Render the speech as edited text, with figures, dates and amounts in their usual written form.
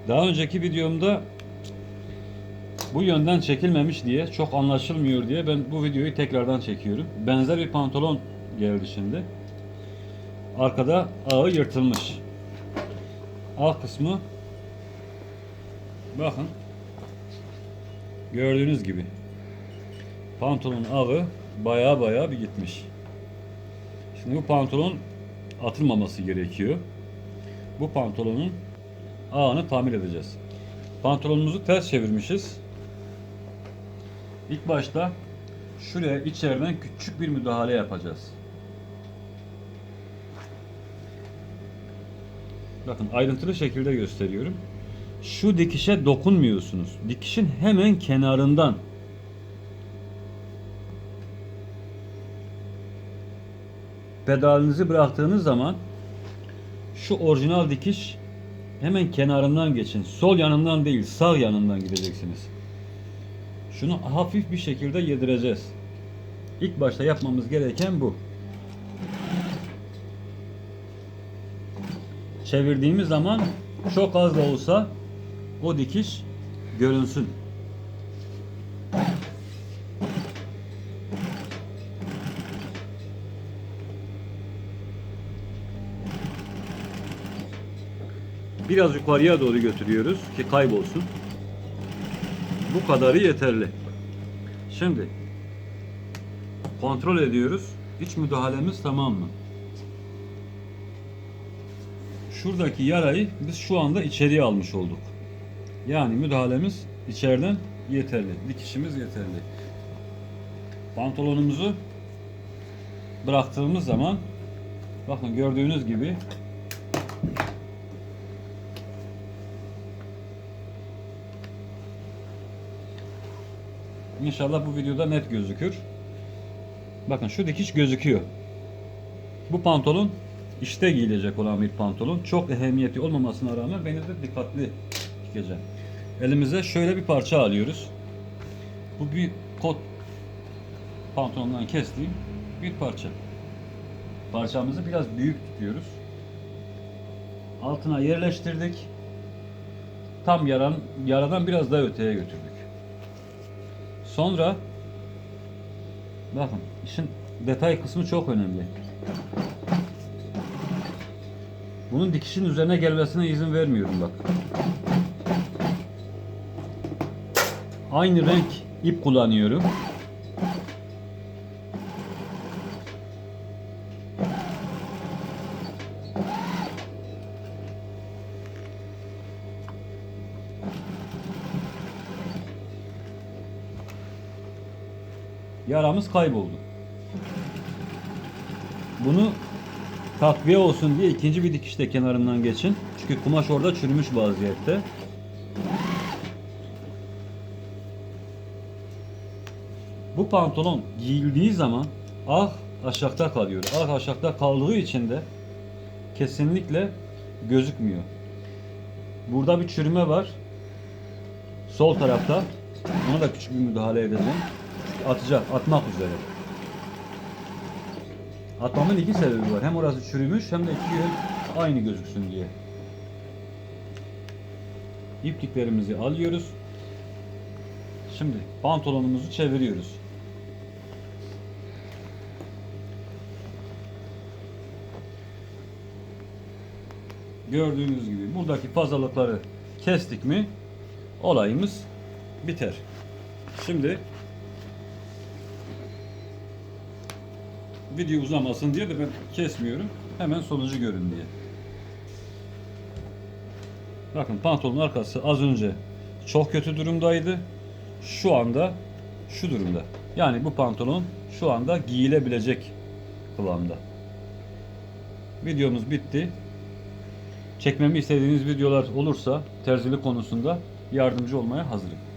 Daha önceki videomda bu yönden çekilmemiş diye, çok anlaşılmıyor diye ben bu videoyu tekrardan çekiyorum. Benzer bir pantolon geldi şimdi. Arkada ağı yırtılmış. Alt kısmı bakın gördüğünüz gibi pantolonun ağı baya bir gitmiş. Şimdi bu pantolon atılmaması gerekiyor. Bu pantolonun ağını tamir edeceğiz. Pantolonumuzu ters çevirmişiz. İlk başta şuraya içeriden küçük bir müdahale yapacağız. Bakın ayrıntılı şekilde gösteriyorum. Şu dikişe dokunmuyorsunuz. Dikişin hemen kenarından. Pedalinizi bıraktığınız zaman şu orijinal dikiş hemen kenarından geçin. Sol yanından değil, sağ yanından gideceksiniz. Şunu hafif bir şekilde yedireceğiz. İlk başta yapmamız gereken bu. Çevirdiğimiz zaman çok az da olsa o dikiş görünsün. Biraz yukarıya doğru götürüyoruz ki kaybolsun. Bu kadarı yeterli. Şimdi kontrol ediyoruz. İç müdahalemiz tamam mı? Şuradaki yarayı biz şu anda içeriye almış olduk. Yani müdahalemiz içeriden yeterli. Dikişimiz yeterli. Pantolonumuzu bıraktığımız zaman bakın gördüğünüz gibi İnşallah bu videoda net gözükür. Bakın şu dikiş gözüküyor. Bu pantolon işte giyilecek olan bir pantolon. Çok ehemmiyeti olmamasına rağmen ben de dikkatli dikeceğim. Elimize şöyle bir parça alıyoruz. Bu bir kot pantolondan kestiğim bir parça. Parçamızı biraz büyük tutuyoruz. Altına yerleştirdik. Tam yaradan biraz daha öteye götürdük. Sonra bakın işin detay kısmı çok önemli. Bunun dikişin üzerine gelmesine izin vermiyorum bak. Aynı renk ip kullanıyorum. Yaramız kayboldu. Bunu takviye olsun diye ikinci bir dikişte kenarından geçin. Çünkü kumaş orada çürümüş vaziyette. Bu pantolon giyildiği zaman aşağıda kalıyor. Aşağıda kaldığı için de kesinlikle gözükmüyor. Burada bir çürüme var. Sol tarafta. Ona da küçük bir müdahale edeceğim. Atmak üzere. Atmamın iki sebebi var. Hem orası çürümüş hem de iki yön aynı gözüksün diye. İpliklerimizi alıyoruz. Şimdi pantolonumuzu çeviriyoruz. Gördüğünüz gibi buradaki fazlalıkları kestik mi olayımız biter. Şimdi video uzamasın diye de ben kesmiyorum. Hemen sonucu görün diye. Bakın pantolonun arkası az önce çok kötü durumdaydı. Şu anda şu durumda. Yani bu pantolon şu anda giyilebilecek kıvamda. Videomuz bitti. Çekmemi istediğiniz videolar olursa terzilik konusunda yardımcı olmaya hazırım.